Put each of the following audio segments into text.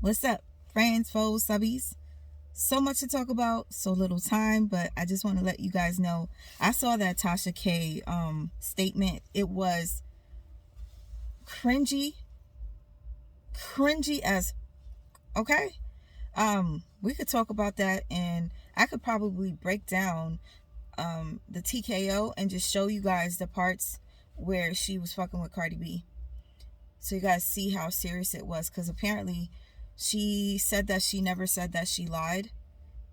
What's up, friends, foes, subbies? So much to talk about, so little time, but I just want to let you guys know I saw that TASHA K statement. It was cringy, cringy as okay. We could talk about that, and I could probably break down the TKO and just show you guys the parts where she was fucking with Cardi B, so you guys see how serious it was. Because apparently she said that she never said that she lied,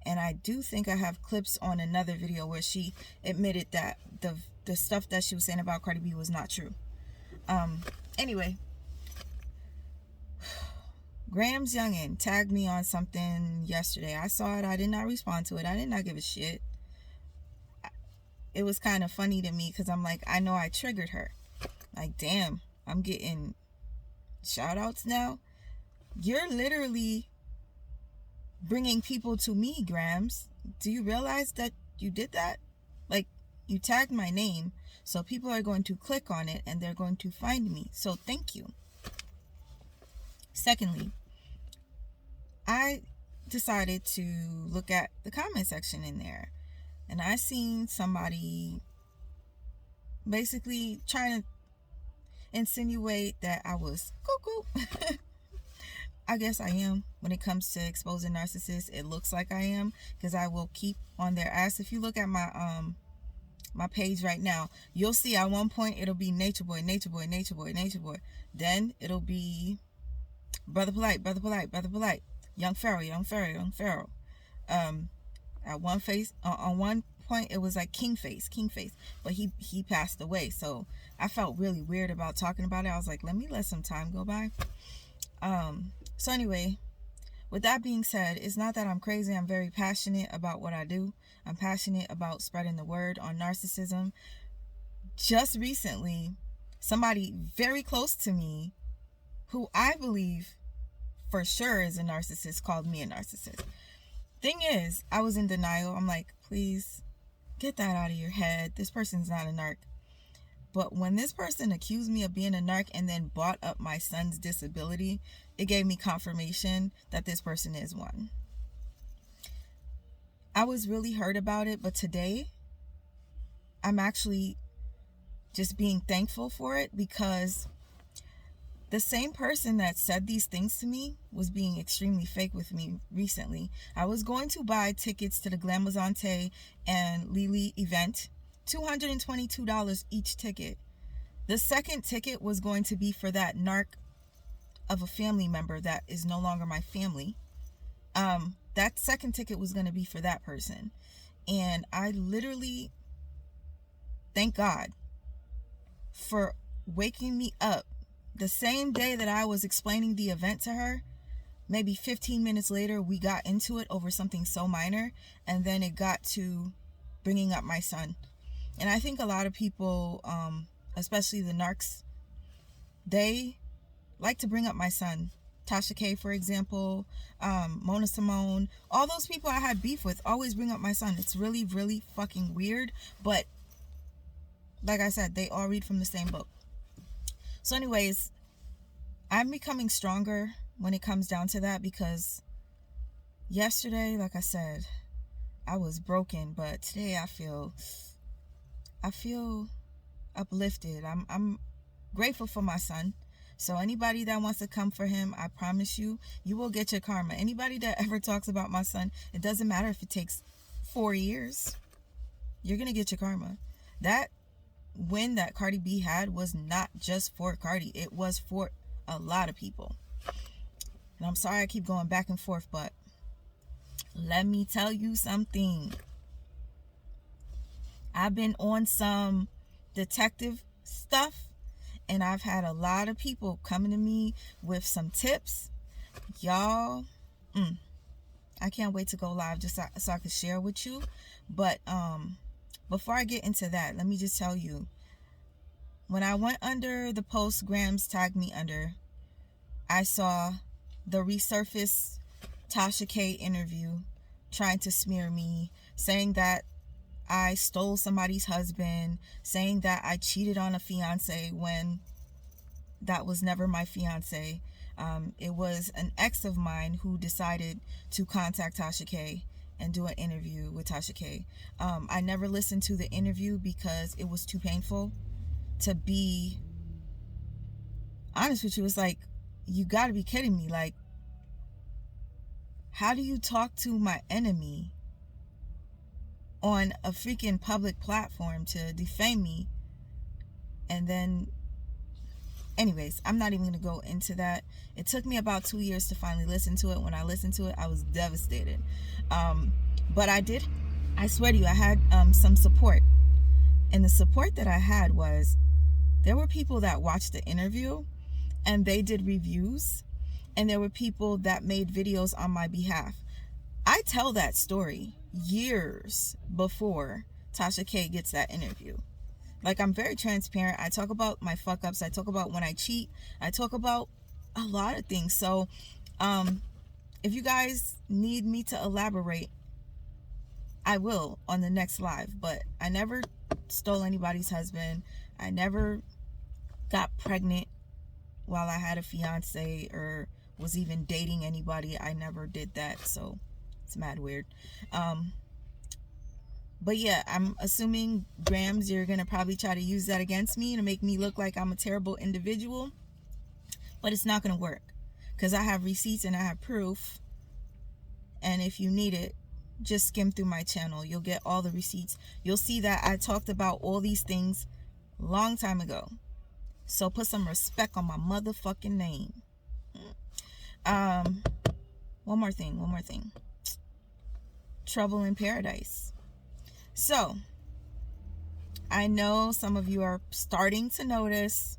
and I do think I have clips on another video where she admitted that the stuff that she was saying about Cardi B was not true. Anyway, YUNGN tagged me on something yesterday. I saw it. I did not respond to it. I did not give a shit. It was kind of funny to me because I'm like, I know I triggered her. Like, damn, I'm getting shout outs now. You're literally bringing people to me, GRAMZ. Do you realize that you did that? Like, you tagged my name, so people are going to click on it and they're going to find me. So thank you. Secondly, I decided to look at the comment section in there, and I seen somebody basically trying to insinuate that I was cuckoo. I guess I am. When it comes to exposing narcissists, it looks like I am, because I will keep on their ass. If you look at my page right now, you'll see at one point it'll be nature boy, nature boy, nature boy, nature boy. Then it'll be brother polite, brother polite, brother polite, young pharaoh, young pharaoh, young pharaoh. At one face, on one point it was like king face, but he passed away, so I felt really weird about talking about it. I was like, let me let some time go by. So anyway, with that being said, it's not that I'm crazy. I'm very passionate about what I do. I'm passionate about spreading the word on narcissism. Just recently, somebody very close to me, who I believe for sure is a narcissist, called me a narcissist. Thing is, I was in denial. I'm like, please get that out of your head. This person's not a narc. But when this person accused me of being a narc and then brought up my son's disability, it gave me confirmation that this person is one. I was really hurt about it, but today I'm actually just being thankful for it, because the same person that said these things to me was being extremely fake with me recently. I was going to buy tickets to the GRAMZ and Lily event, $222 each ticket. The second ticket was going to be for that narc of a family member that is no longer my family. That second ticket was going to be for that person. And I literally thank God for waking me up the same day that I was explaining the event to her. Maybe 15 minutes later, we got into it over something so minor, and then it got to bringing up my son. And I think a lot of people, especially the narcs, they like to bring up my son. TASHA K, for example, Mona Simone, all those people I had beef with always bring up my son. It's really, really fucking weird. But like I said, they all read from the same book. So anyways, I'm becoming stronger when it comes down to that, because yesterday, like I said, I was broken, but today I feel uplifted. I'm grateful for my son. So anybody that wants to come for him, I promise you, you will get your karma. Anybody that ever talks about my son, it doesn't matter if it takes 4 years, you're going to get your karma. That win that Cardi B had was not just for Cardi. It was for a lot of people. And I'm sorry I keep going back and forth, but let me tell you something. I've been on some detective stuff, and I've had a lot of people coming to me with some tips. Y'all, I can't wait to go live just so I can share with you. But before I get into that, let me just tell you, when I went under the post GRAMZ tagged me under, I saw the resurfaced TASHA K interview trying to smear me, saying that I stole somebody's husband, saying that I cheated on a fiance when that was never my fiance. It was an ex of mine who decided to contact Tasha K and do an interview with Tasha K. I never listened to the interview because it was too painful. To be honest with you, it's like, you gotta be kidding me. Like, how do you talk to my enemy on a freaking public platform to defame me? And then, anyways, I'm not even gonna go into that. It took me about 2 years to finally listen to it. When I listened to it, I was devastated. But I swear to you, I had some support. And the support that I had was, there were people that watched the interview and they did reviews, and there were people that made videos on my behalf. I tell that story years before Tasha K gets that interview. Like, I'm very transparent. I talk about my fuck ups. I talk about when I cheat. I talk about a lot of things. So, if you guys need me to elaborate, I will on the next live. But I never stole anybody's husband. I never got pregnant while I had a fiance or was even dating anybody. I never did that. So it's mad weird. But yeah, I'm assuming, GRAMZ, you're going to probably try to use that against me to make me look like I'm a terrible individual. But it's not going to work, because I have receipts and I have proof. And if you need it, just skim through my channel. You'll get all the receipts. You'll see that I talked about all these things long time ago. So put some respect on my motherfucking name. One more thing. Trouble in Paradise. So, I know some of you are starting to notice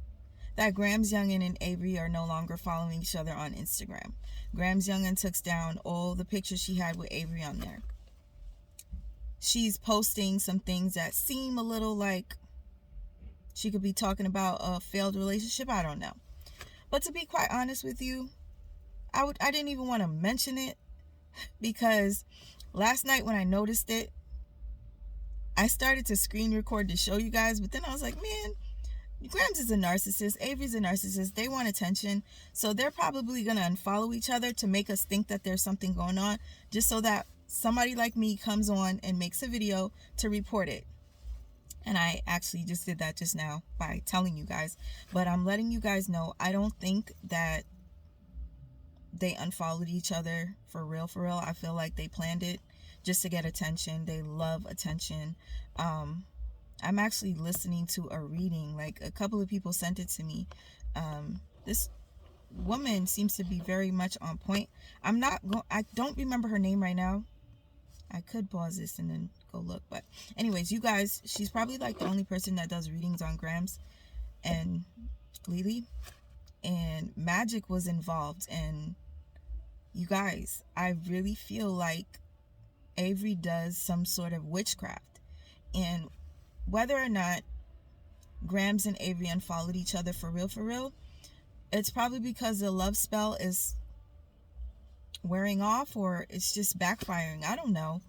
that YUNGN and Avery are no longer following each other on Instagram. YUNGN took down all the pictures she had with Avery on there. She's posting some things that seem a little like she could be talking about a failed relationship. I don't know. But to be quite honest with you, I didn't even want to mention it, because last night when I noticed it, I started to screen record to show you guys, but then I was like, man, GRAMZ is a narcissist, Avery's a narcissist, they want attention, so they're probably going to unfollow each other to make us think that there's something going on, just so that somebody like me comes on and makes a video to report it. And I actually just did that just now by telling you guys. But I'm letting you guys know, I don't think that they unfollowed each other for real. I feel like they planned it just to get attention. They love attention. I'm actually listening to a reading. Like, a couple of people sent it to me. This woman seems to be very much on point. I don't remember her name right now. I could pause this and then go look, but anyways, you guys, she's probably like the only person that does readings on GRAMZ and Lily, and magic was involved. And you guys, I really feel like Avery does some sort of witchcraft, and whether or not GRAMZ and Avery unfollowed each other for real, it's probably because the love spell is wearing off, or it's just backfiring. I don't know.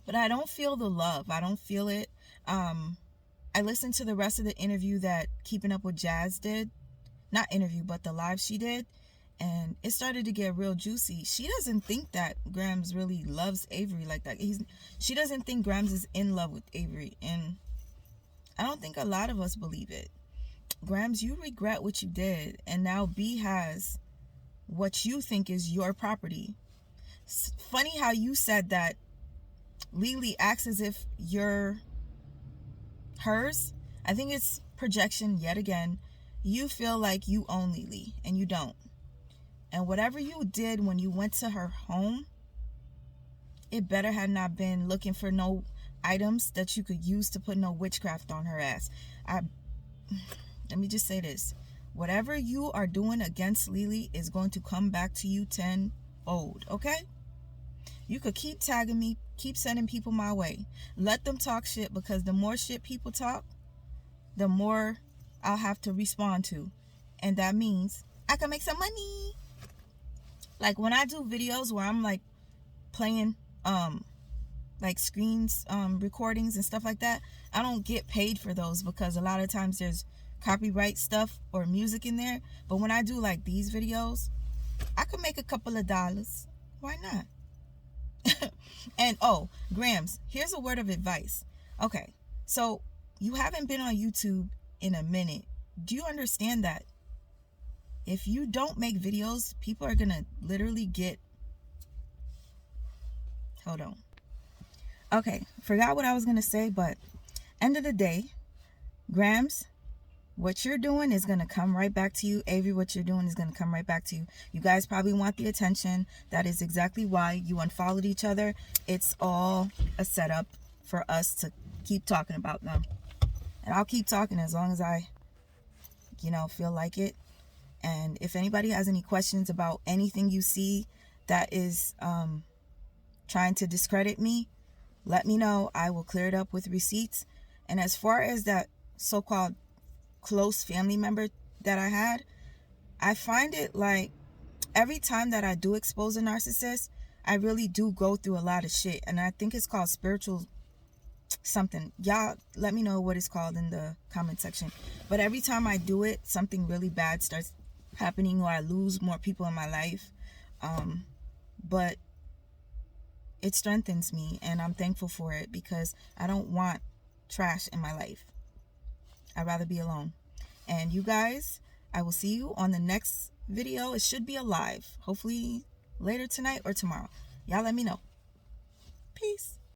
But I don't feel the love. I don't feel it. I listened to the rest of the interview that Keeping Up with Jazz did. Not interview, but the live she did. And it started to get real juicy. She doesn't think that GRAMZ really loves Avery like that. She doesn't think GRAMZ is in love with Avery. And I don't think a lot of us believe it. GRAMZ, you regret what you did. And now B has what you think is your property. It's funny how you said that Lily acts as if you're hers. I think it's projection yet again. You feel like you own Lily, and you don't. And whatever you did when you went to her home, it better had not been looking for no items that you could use to put no witchcraft on her ass. Let me just say this. Whatever you are doing against Lily is going to come back to you tenfold, okay? You could keep tagging me, keep sending people my way. Let them talk shit, because the more shit people talk, the more I'll have to respond to. And that means I can make some money. Like, when I do videos where I'm like playing like screens recordings and stuff like that, I don't get paid for those, because a lot of times there's copyright stuff or music in there. But when I do like these videos, I could make a couple of dollars. Why not? And oh, GRAMZ, here's a word of advice. Okay, so you haven't been on YouTube in a minute. Do you understand that if you don't make videos, people are gonna literally get... Hold on. Okay, forgot what I was gonna say, but end of the day, GRAMZ, what you're doing is going to come right back to you. Avery, what you're doing is going to come right back to you. You guys probably want the attention. That is exactly why you unfollowed each other. It's all a setup for us to keep talking about them. And I'll keep talking as long as I, feel like it. And if anybody has any questions about anything you see that is trying to discredit me, let me know. I will clear it up with receipts. And as far as that so-called close family member that I had, I find it like every time that I do expose a narcissist, I really do go through a lot of shit. And I think it's called spiritual something. Y'all let me know what it's called in the comment section. But every time I do it, something really bad starts happening, or I lose more people in my life. But it strengthens me, and I'm thankful for it, because I don't want trash in my life. I'd rather be alone. And you guys, I will see you on the next video. It should be a live, hopefully later tonight or tomorrow. Y'all let me know. Peace.